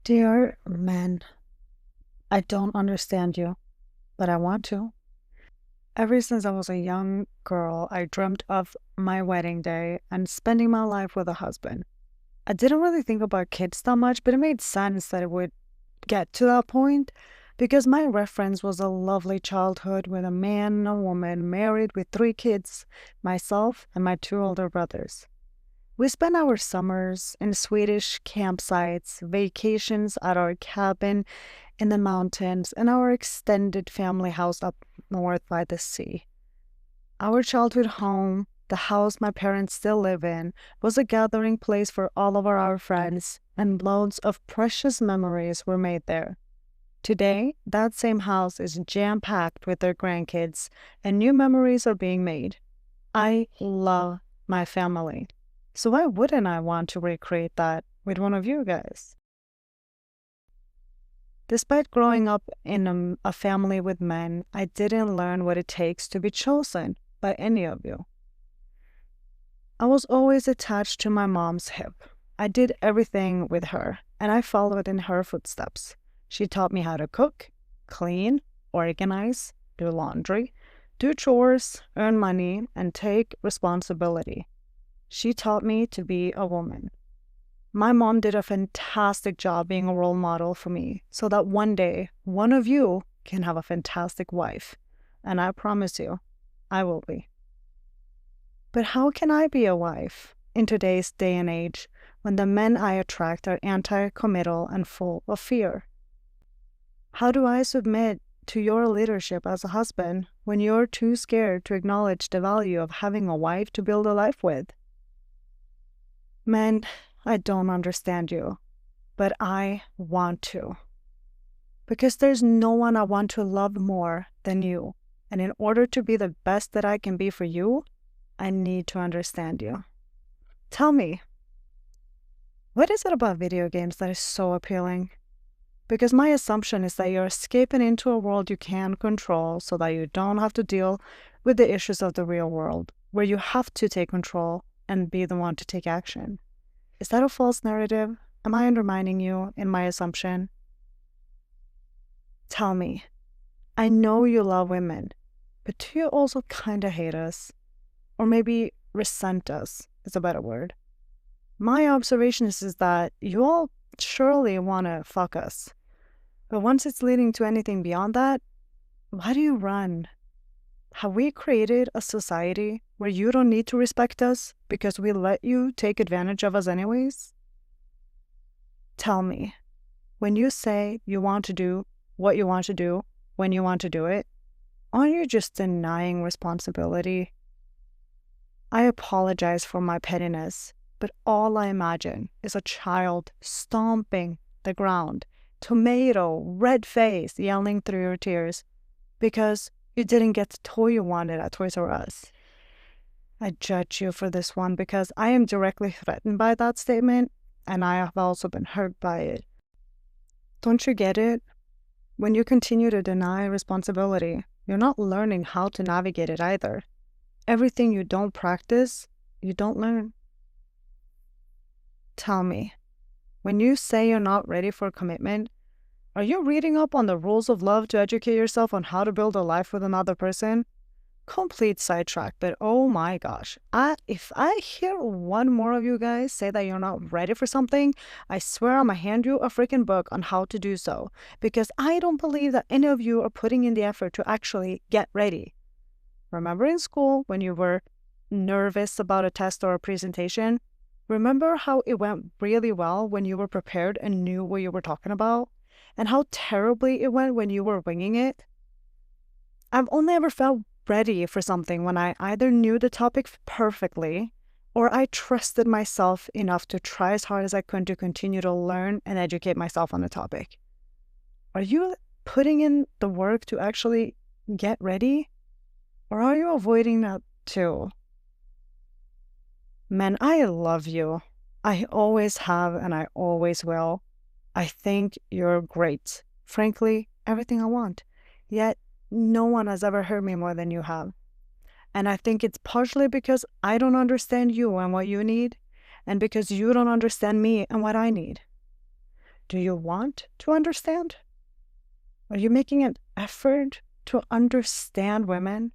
Dear man, I don't understand you, but I want to. Ever since I was a young girl, I dreamt of my wedding day and spending my life with a husband. I didn't really think about kids that much, but it made sense that it would get to that point because my reference was a lovely childhood with a man and a woman married with 3 kids, myself and my 2 older brothers. We spent our summers in Swedish campsites, vacations at our cabin in the mountains, and our extended family house up north by the sea. Our childhood home, the house my parents still live in, was a gathering place for all of our friends, and loads of precious memories were made there. Today, that same house is jam-packed with their grandkids, and new memories are being made. I love my family. So why wouldn't I want to recreate that with one of you guys? Despite growing up in a family with men, I didn't learn what it takes to be chosen by any of you. I was always attached to my mom's hip. I did everything with her, and I followed in her footsteps. She taught me how to cook, clean, organize, do laundry, do chores, earn money, and take responsibility. She taught me to be a woman. My mom did a fantastic job being a role model for me so that one day one of you can have a fantastic wife. And I promise you, I will be. But how can I be a wife in today's day and age when the men I attract are anti-committal and full of fear? How do I submit to your leadership as a husband when you're too scared to acknowledge the value of having a wife to build a life with? Men, I don't understand you, but I want to. Because there's no one I want to love more than you. And in order to be the best that I can be for you, I need to understand you. Tell me, what is it about video games that is so appealing? Because my assumption is that you're escaping into a world you can't control so that you don't have to deal with the issues of the real world, where you have to take control and be the one to take action. Is that a false narrative? Am I undermining you in my assumption? Tell me, I know you love women, but do you also kind of hate us? Or maybe resent us is a better word. My observation is that you all surely want to fuck us. But once it's leading to anything beyond that, why do you run? Have we created a society where you don't need to respect us because we let you take advantage of us anyways? Tell me, when you say you want to do what you want to do when you want to do it, aren't you just denying responsibility? I apologize for my pettiness, but all I imagine is a child stomping the ground, tomato, red face, yelling through your tears because you didn't get the toy you wanted at Toys R Us. I judge you for this one because I am directly threatened by that statement, and I have also been hurt by it. Don't you get it? When you continue to deny responsibility, you're not learning how to navigate it either. Everything you don't practice, you don't learn. Tell me, when you say you're not ready for commitment, are you reading up on the rules of love to educate yourself on how to build a life with another person? Complete sidetrack, but oh my gosh. If I hear one more of you guys say that you're not ready for something, I swear I'm gonna hand you a freaking book on how to do so. Because I don't believe that any of you are putting in the effort to actually get ready. Remember in school when you were nervous about a test or a presentation? Remember how it went really well when you were prepared and knew what you were talking about? And how terribly it went when you were winging it? I've only ever felt ready for something when I either knew the topic perfectly or I trusted myself enough to try as hard as I could to continue to learn and educate myself on the topic. Are you putting in the work to actually get ready? Or are you avoiding that too? Man, I love you. I always have and I always will. I think you're great. Frankly, everything I want. Yet, no one has ever hurt me more than you have. And I think it's partially because I don't understand you and what you need, and because you don't understand me and what I need. Do you want to understand? Are you making an effort to understand women?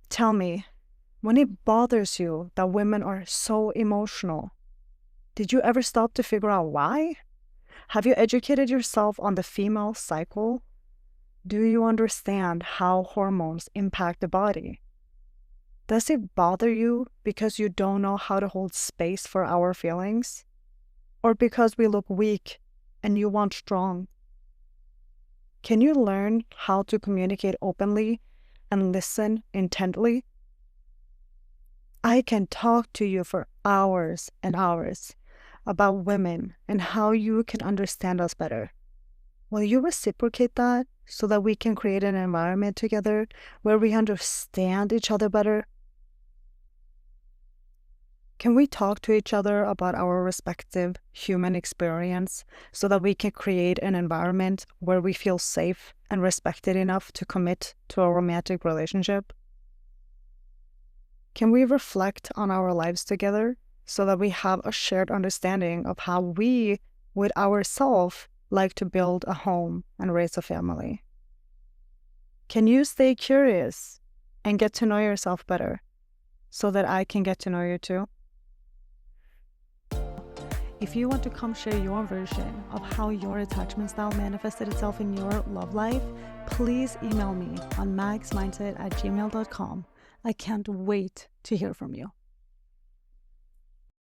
Tell me, when it bothers you that women are so emotional, did you ever stop to figure out why? Have you educated yourself on the female cycle? Do you understand how hormones impact the body? Does it bother you because you don't know how to hold space for our feelings? Or because we look weak and you want strong? Can you learn how to communicate openly and listen intently? I can talk to you for hours and hours about women and how you can understand us better. Will you reciprocate that so that we can create an environment together where we understand each other better? Can we talk to each other about our respective human experience so that we can create an environment where we feel safe and respected enough to commit to a romantic relationship? Can we reflect on our lives together so that we have a shared understanding of how we would ourselves like to build a home and raise a family? Can you stay curious and get to know yourself better so that I can get to know you too? If you want to come share your version of how your attachment style manifested itself in your love life, please email me on magsmindset@gmail.com. I can't wait to hear from you.